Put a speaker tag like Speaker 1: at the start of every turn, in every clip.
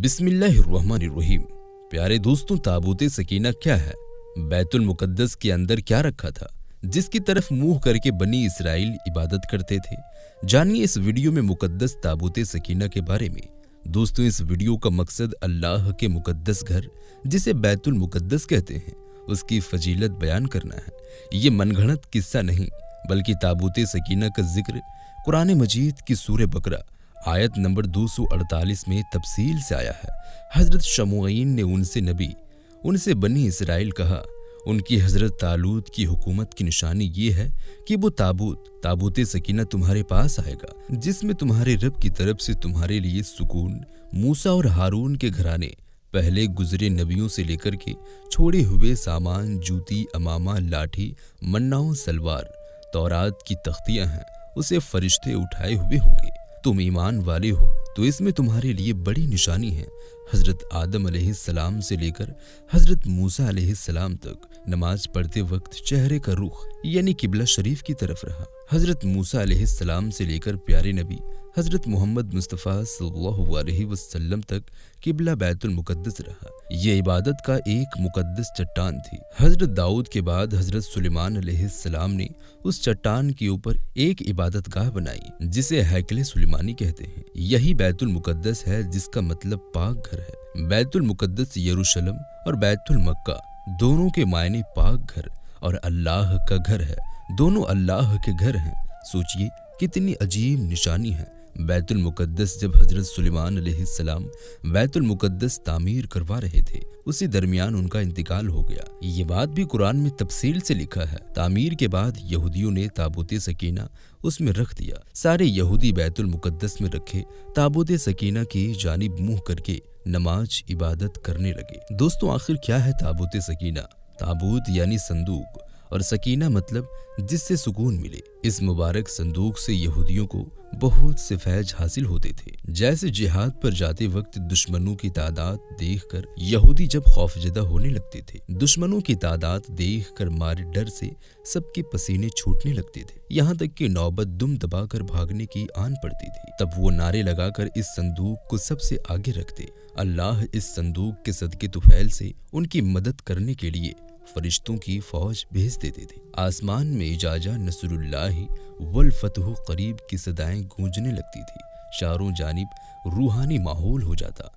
Speaker 1: बिस्मिल्लाहिर्रहमानिर्रहीम। प्यारे दोस्तों, ताबूत सकीना क्या है? बैतुल मुकद्दस के अंदर क्या रखा था जिसकी तरफ मुंह करके बनी इसराइल इबादत करते थे? जानिए इस वीडियो में मुकद्दस ताबूत सकीना के बारे में। दोस्तों, इस वीडियो का मकसद अल्लाह के मुकद्दस घर जिसे बैतुल मुकद्दस कहते हैं उसकी फजीलत बयान करना है। ये मनगढ़ंत किस्सा नहीं बल्कि ताबूत सकीना का जिक्र कुरान मजीद की सूरह बकरा आयत नंबर 248 में तफसील से आया है। हजरत शमूएल ने उनसे बनी इसराइल कहा, उनकी हजरत तालूत की हुकूमत की निशानी ये है कि वो ताबूत सकीना तुम्हारे पास आएगा जिसमें तुम्हारे रब की तरफ से तुम्हारे लिए सुकून, मूसा और हारून के घराने पहले गुजरे नबियों से लेकर के छोड़े हुए सामान, जूती, अमामा, लाठी, मन्नाओं, सलवार, तौरात की तख्तियां हैं, उसे फरिश्ते उठाए हुए होंगे। तुम ईमान वाले हो तो इसमें तुम्हारे लिए बड़ी निशानी है। हजरत आदम अलैहिस्सलाम से लेकर हजरत मूसा अलैहिस्सलाम तक नमाज पढ़ते वक्त चेहरे का रुख यानी किबला शरीफ की तरफ रहा। हजरत मूसा अलैहिस्सलाम से लेकर प्यारे नबी हजरत मोहम्मद मुस्तफ़ा सल्लल्लाहु अलैहि वसल्लम तक किबला बैतुल मुकद्दस रहा। ये इबादत का एक मुकद्दस चट्टान थी। हजरत दाऊद के बाद हजरत सुलेमान अलैहिस्सलाम ने उस चट्टान के ऊपर एक इबादत गाह बनाई जिसे हैकले सुलेमानी कहते हैं। यही बैतुल मुकद्दस है जिसका मतलब पाक घर है। बैतुल मुकद्दस यरूशलेम और बैतुल मक्का दोनों के मायने पाक घर और अल्लाह का घर है। दोनों अल्लाह के घर हैं। सोचिए कितनी अजीब निशानी है। बैतुल मुकद्दस जब हजरत सुलेमान अलैहिस्सलाम बैतुल मुकद्दस तामीर करवा रहे थे उसी दरमियान उनका इंतकाल हो गया। ये बात भी कुरान में तफसील से लिखा है। तामीर के बाद यहूदियों ने ताबूत सकीना उसमें रख दिया। सारे यहूदी बैतुल मुकद्दस में रखे ताबूत सकीना की जानिब मुंह करके नमाज इबादत करने लगे। दोस्तों, आखिर क्या है ताबूत सकीना? ताबूत यानी संदूक और सकीना मतलब जिससे सुकून मिले। इस मुबारक संदूक से यहूदियों को बहुत से फैज हासिल होते थे। जैसे जिहाद पर जाते वक्त दुश्मनों की तादाद देखकर यहूदी जब खौफजदा होने लगते थे, दुश्मनों की तादाद देखकर मारे डर से सबके पसीने छूटने लगते थे, यहाँ तक कि नौबत दुम दबाकर भागने की आन पड़ती थी। तब वो नारे लगाकर इस संदूक को सबसे आगे रखते। अल्लाह इस संदूक के सदके तुफैल से उनकी मदद करने के लिए फरिश्तों की फौज भेज देते थे। आसमान में इजाजा नसरुल्लाहि वल फतहु करीब की सदाएं गूंजने लगती थी। चारों जानिब रूहानी माहौल हो जाता।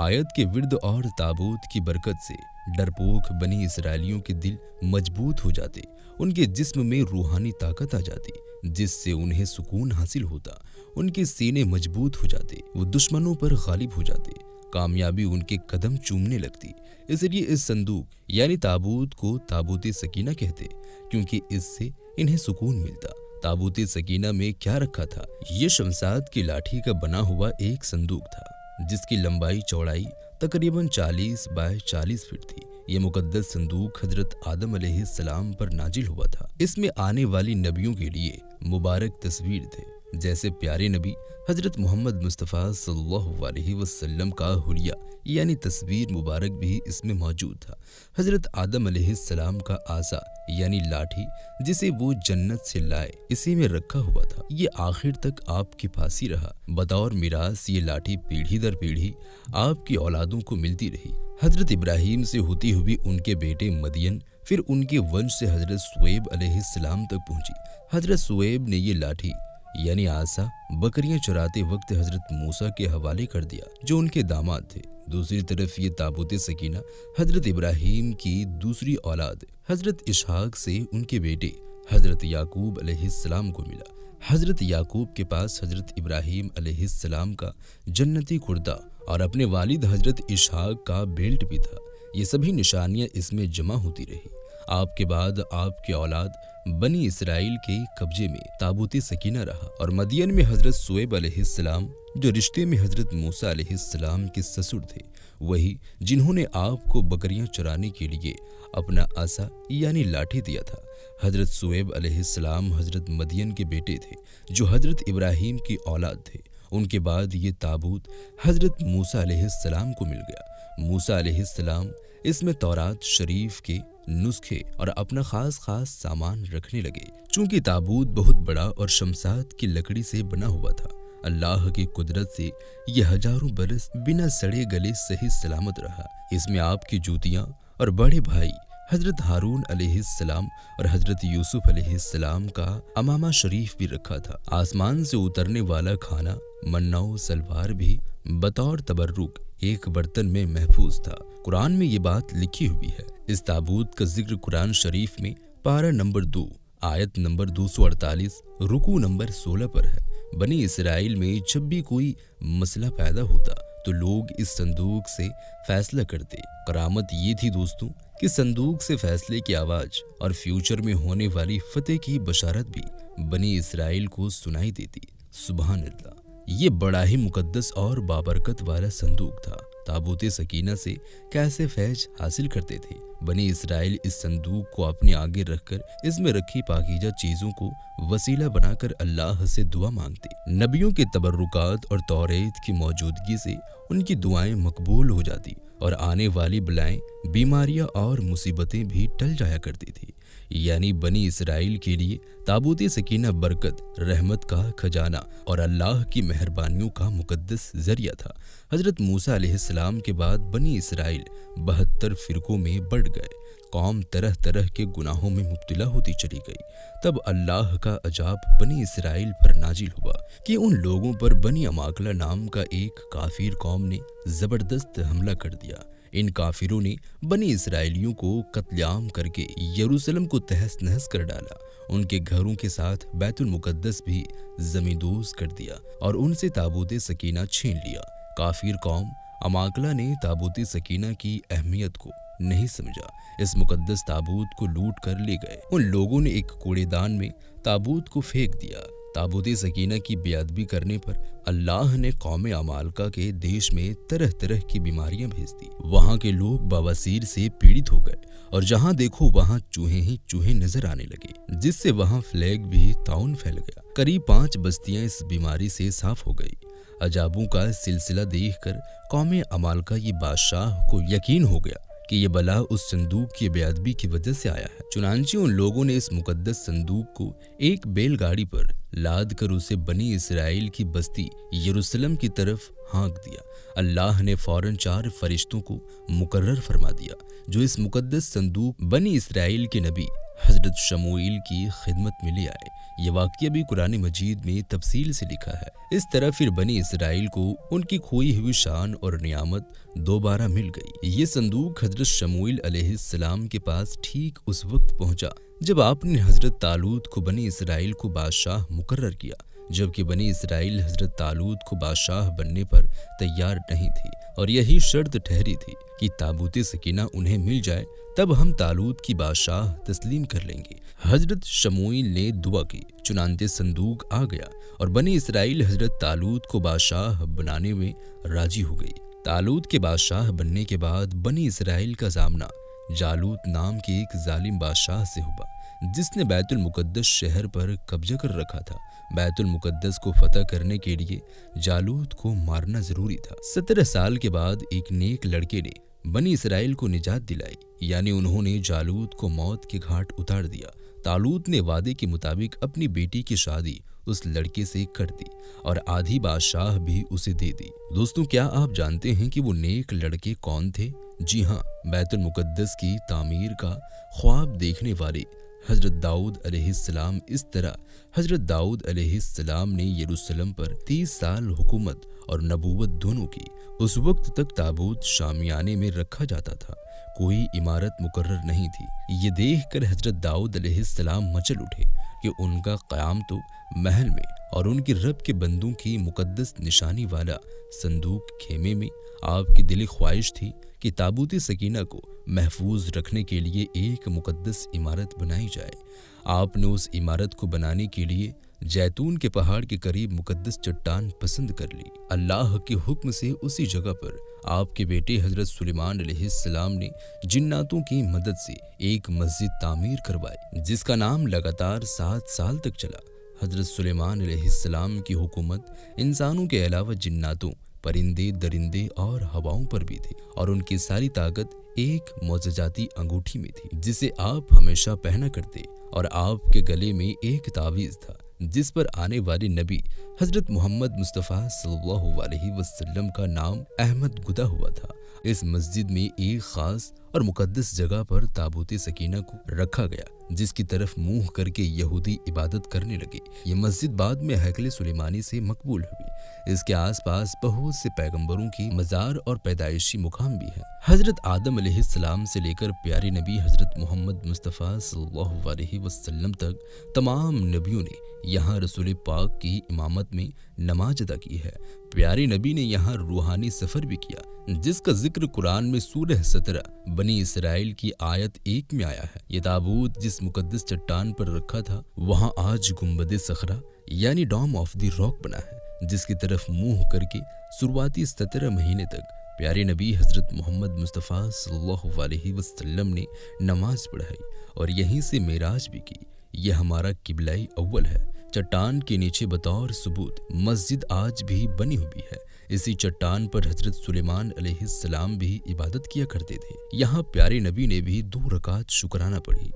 Speaker 1: आयत के विर्द और ताबूत की बरकत से डरपोक बनी इसराइलियों के दिल मजबूत हो जाते। उनके जिस्म में रूहानी ताकत आ जाती जिससे उन्हें सुकून हासिल होता। उनके सीने मजबूत हो जाते। वो दुश्मनों पर गालिब हो जाते। कामयाबी उनके कदम चूमने लगती। इसलिए इस संदूक यानी ताबूत को ताबूत सकीना कहते क्योंकि इससे इन्हें सुकून मिलता। ताबूत सकीना में क्या रखा था? ये शमशाद की लाठी का बना हुआ एक संदूक था जिसकी लंबाई चौड़ाई तकरीबन 40 बाय 40 फीट थी। ये मुकद्दस संदूक हजरत आदम अलैहिस्सलाम पर नाजिल हुआ था। इसमें आने वाली नबियों के लिए मुबारक तस्वीर थे। जैसे प्यारे नबी हजरत मोहम्मद मुस्तफ़ा सल्लल्लाहु अलैहि वसल्लम का हुलिया यानी तस्वीर मुबारक भी इसमें मौजूद था। हजरत आदम अलैहिस्सलाम का आसा यानी लाठी जिसे वो जन्नत से लाए इसी में रखा हुआ था। ये आखिर तक आपके पास ही रहा। बतौर मिरास ये लाठी पीढ़ी दर पीढ़ी आपकी औलादों को मिलती रही। हजरत इब्राहीम से होती हुई उनके बेटे मदियन, फिर उनके वंश से हजरत शुएब अलैहिस्सलाम तक पहुंची। हजरत शुएब ने ये लाठी यानी आसा बकरियां चराते वक्त हजरत मूसा के हवाले कर दिया जो उनके दामाद थे। दूसरी तरफ ये ताबूत सकीना हजरत इब्राहीम की दूसरी औलाद हजरत इसहाक से उनके बेटे हजरत याकूब अलैहिस्सलाम को मिला। हजरत याकूब के पास हजरत इब्राहीम अलैहिस्सलाम का जन्नती कुर्ता और अपने वालिद हजरत इसहाक का बेल्ट भी था। ये सभी निशानियां इसमें जमा होती रही। आपके बाद आपके औलाद बनी इसराइल के कब्जे में ताबूत सकीना रहा और मदियन में हजरत शुएब अलैहिस्सलाम जो रिश्ते में हजरत मूसा अलैहिस्सलाम के ससुर थे, वही जिन्होंने आपको बकरियां चराने के लिए अपना आसा यानी लाठी दिया था। हजरत शुएब अलैहिस्सलाम हजरत मदियन के बेटे थे जो हजरत इब्राहीम की औलाद थे। उनके बाद ये ताबूत हजरत मूसा अलैहिस्सलाम को मिल गया। मूसा अलैहिस्सलाम इसमें तौरात शरीफ के नुस्खे और अपना खास सामान रखने लगे। चूंकि ताबूत बहुत बड़ा और शमशाद की लकड़ी से बना हुआ था, अल्लाह की कुदरत से ये हजारों बरस बिना सड़े गले सही सलामत रहा। इसमें आपकी जूतियां और बड़े भाई हजरत हारून अलैहिस्सलाम और हजरत यूसुफ अलैहिस्सलाम का अमामा शरीफ भी रखा था। आसमान से उतरने वाला खाना मन्नाओ सलवार भी बतौर तबर्रुक एक बर्तन में महफूज था। कुरान में ये बात लिखी हुई है। इस ताबूत का जिक्र कुरान शरीफ में पारा नंबर 2 आयत नंबर 248 रुकू नंबर 16 पर है। बनी इसराइल में जब भी कोई मसला पैदा होता तो लोग इस संदूक से फैसला करते। करामत ये थी दोस्तों कि संदूक से फैसले की आवाज और फ्यूचर में होने वाली फतेह की बशारत भी बनी इसराइल को सुनाई देती। सुभान अल्लाह। ये बड़ा ही मुकद्दस और बाबरकत वाला संदूक था। ताबूत सकीना से कैसे फैज हासिल करते थे। बनी इसराइल इस संदूक को अपने आगे रखकर इसमें रखी पाकीजा चीजों को वसीला बनाकर अल्लाह से दुआ मांगते। नबियों के तबर्रुकात और तौरेत की मौजूदगी से उनकी दुआएं मकबूल हो जाती और आने वाली बलाएं, बीमारियां और मुसीबतें भी टल जाया करती थी। यानी बनी इसराइल के लिए ताबूत सकीना बरकत, रहमत का खजाना और अल्लाह की मेहरबानियों का मुकद्दस जरिया था। हजरत मूसा अलैहिस्सलाम के बाद बनी इसराइल 72 फिरकों में बढ़ गए। कौम तरह तरह के गुनाहों में मुब्तला होती चली गई। तब अल्लाह का अजाब बनी इसराइल पर नाजिल हुआ कि उन लोगों पर बनी अमाकला नाम का एक काफिर कौम ने जबरदस्त हमला कर दिया। इन काफिरों ने बनी इसराइलियों को कत्लेआम करके यरूशलेम को तहस नहस कर डाला। उनके घरों के साथ बैतुल मुकद्दस भी जमींदोज कर दिया और उनसे ताबूत सकीना छीन लिया। काफिर कौम अमाकला ने ताबूत सकीना की अहमियत को नहीं समझा। इस मुकद्दस ताबूत को लूट कर ले गए। उन लोगों ने एक कूड़ेदान में ताबूत को फेंक दिया। ताबूत सकीना की बेअदबी करने पर अल्लाह ने कौम अमालका के देश में तरह तरह की बीमारियां भेज दी। वहां के लोग बवासीर से पीड़ित हो गए और जहां देखो वहां चूहे ही चूहे नजर आने लगे, जिससे वहां फ्लैग भी ताउन फैल गया। करीब 5 बस्तियां इस बीमारी से साफ हो गई। अजाबों का सिलसिला देखकर कौम अमालका ये बादशाह को यकीन हो गया कि ये बला उस संदूक की बेअदबी की वजह से आया है। चुनांचे उन लोगों ने इस मुकद्दस संदूक को एक बैलगाड़ी पर लाद कर उसे बनी इसराइल की बस्ती यरूशलेम की तरफ हाँक दिया। अल्लाह ने फौरन 4 फरिश्तों को मुकर्रर फरमा दिया जो इस मुकद्दस संदूक बनी इसराइल के नबी हजरत शमूएल की खिदमत में ले आए। ये वाक़या भी कुरान मजीद में तफसील से लिखा है। इस तरह फिर बनी इसराइल को उनकी खोई हुई शान और नियामत दोबारा मिल गई। ये संदूक हजरत शमूएल अलैहिस्सलाम के पास ठीक उस वक्त पहुंचा जब आपने हजरत तालूत को बनी इसराइल को बादशाह मुकर्रर किया, जबकि बनी इसराइल हजरत तालूत को बादशाह बनने पर तैयार नहीं थी और यही शर्त ठहरी थी कि ताबूत सकीना उन्हें मिल जाए तब हम तालूत की बादशाह तस्लीम कर लेंगे। हजरत शमूएल ने दुआ की, चुनांचे संदूक आ गया और बनी इसराइल हजरत तालूत को बादशाह बनाने में राजी हो गई। तालूत के बादशाह बनने के बाद बनी इसराइल का सामना जालूत नाम के एक जालिम बादशाह से हुआ जिसने बैतुल मुकद्दस शहर पर कब्जा कर रखा था। बैतुल मुकद्दस को फतह करने के लिए जालूत को मारना जरूरी था। 17 साल के बाद एक नेक लड़के ने बनी इसराइल को निजात दिलाई, यानी उन्होंने जालूत को मौत के घाट उतार दिया। तालूत ने वादे के मुताबिक अपनी बेटी की शादी उस लड़के से कर दी और आधी बादशाह भी उसे दे दी। दोस्तों, क्या आप जानते हैं कि वो नेक लड़के कौन थे? जी हाँ, बैतुल मुकद्दस की तामीर का ख्वाब देखने वाले हजरत दाऊद अलैहिस्सलाम। इस तरह हजरत दाऊद अलैहिस्सलाम ने यरूशलेम पर 30 साल हुकूमत और नबूवत दोनों की। उस वक्त तक ताबूत शामियाने में रखा जाता था, कोई इमारत मुकर्रर नहीं थी। ये देखकर हजरत दाऊद अलैहिस्सलाम मचल उठे कि उनका क़याम तो महल में और उनके रब के बंदों की मुकद्दस निशानी वाला संदूक खेमे में। आपकी दिली ख्वाहिश थी कि ताबूत सकीना को महफूज रखने के लिए एक मुकद्दस इमारत बनाई जाए। आपने उस इमारत को बनाने के लिए जैतून के पहाड़ के करीब मुकद्दस चट्टान पसंद कर ली। अल्लाह के हुक्म से उसी जगह पर आपके बेटे हजरत सुलेमान अलैहिस्सलाम ने जिन्नातों की मदद से एक मस्जिद तामीर करवाई जिसका नाम लगातार 7 साल तक चला। हजरत सुलेमान अलैहिस्सलाम की हुकूमत इंसानों के अलावा जिन्नातों, परिंदे, दरिंदे और हवाओं पर भी थी और उनकी सारी ताकत एक मौजजाती अंगूठी में थी जिसे आप हमेशा पहना करते और आपके गले में एक तावीज़ था जिस पर आने वाले नबी हजरत मोहम्मद मुस्तफ़ा सल्लल्लाहु अलैहि वसल्लम का नाम अहमद गुदा हुआ था। इस मस्जिद में एक खास और मुकद्दस जगह पर ताबूत सकीना को रखा गया, जिसकी तरफ मुंह करके यहूदी इबादत करने लगे। ये मस्जिद बाद में हैकल सुलेमानी से मकबूल हुई। इसके आसपास बहुत से पैगंबरों की मज़ार और पैदाइशी मुकाम भी है। हजरत आदम अलैहिस्सलाम से लेकर प्यारे नबी हजरत मोहम्मद मुस्तफ़ा सल्लल्लाहु अलैहि वसल्लम तक तमाम नबियों ने यहाँ रसूल पाक की इमामत में नमाज अदा की है। प्यारे नबी ने यहाँ रूहानी सफ़र भी किया, जिसका जिक्र कुरान में सूरह 17 बनी इसराइल की आयत 1 में आया है। ये ताबूत जिस मुकद्दस चट्टान पर रखा था, वहाँ आज गुंबद सखरा यानी डॉम ऑफ द रॉक बना है, जिसकी तरफ मुंह करके शुरुआती 17 महीने तक प्यारे नबी हजरत मोहम्मद मुस्तफ़ा सल्लल्लाहु अलैहि वसल्लम ने नमाज पढ़ाई और यहीं से मेराज भी की। यह हमारा किबलाई अव्वल है। चट्टान के नीचे बतौर सबूत मस्जिद आज भी बनी हुई है। इसी चट्टान पर हजरत सुलेमान अलैहिस्सलाम भी इबादत किया करते थे। यहाँ प्यारे नबी ने भी 2 रकात शुक्राना पढ़ी।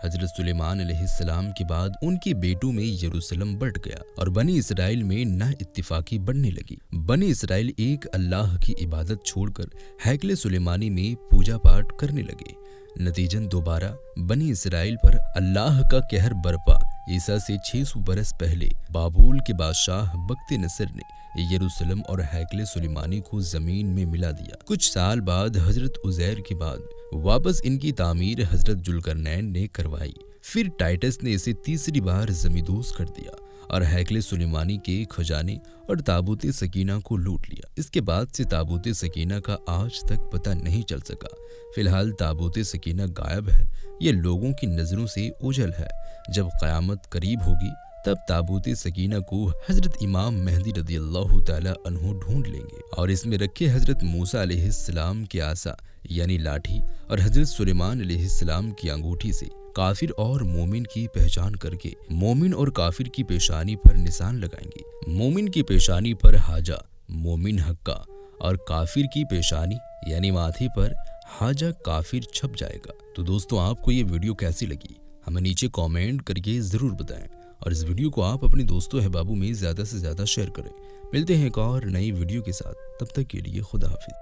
Speaker 1: हजरत सुलेमान अलैहिस्सलाम के बाद उनके बेटों में यरूशलेम बढ़ गया और बनी इसराइल में ना इत्तिफाकी बढ़ने लगी। बनी इसराइल एक अल्लाह की इबादत छोड़कर हैकल सुलेमानी में पूजा पाठ करने लगे। नतीजन दोबारा बनी इसराइल पर अल्लाह का कहर बरपा। ईसा से 600 बरस पहले बाबुल के बादशाह बख्त नसर ने यरूशलेम और हैकल सुलेमानी को जमीन में मिला दिया। कुछ साल बाद हजरत उजैर के बाद वापस इनकी तामीर हजरत जुल्करनैन ने करवाई। फिर टाइटस ने इसे तीसरी बार जमींदोज कर दिया और हैकल सुलेमानी के खजाने और ताबूत सकीना को लूट लिया। इसके बाद से ताबूत सकीना का आज तक पता नहीं चल सका। फिलहाल ताबूत सकीना गायब है। ये लोगों की नजरों से ओझल है। जब क़यामत करीब होगी तब ताबूत सकीना को हजरत इमाम मेहदी रदियल्लाहु ताला अन्हु ढूंढ लेंगे और इसमें रखे हजरत मूसा अलैहिस्सलाम के आसा यानी लाठी और हजरत सुलेमान अलैहिस्सलाम की अंगूठी से काफिर और मोमिन की पहचान करके मोमिन और काफिर की पेशानी पर निशान लगाएंगे। मोमिन की पेशानी पर हाजा मोमिन हक्का और काफिर की पेशानी यानी माथे पर हाजा काफिर छप जाएगा। तो दोस्तों, आपको ये वीडियो कैसी लगी हमें नीचे कमेंट करके जरूर बताएं और इस वीडियो को आप अपने दोस्तों अहबाबों में ज्यादा से ज्यादा शेयर करें। मिलते हैं एक और नई वीडियो के साथ, तब तक के लिए खुदा हाफिज।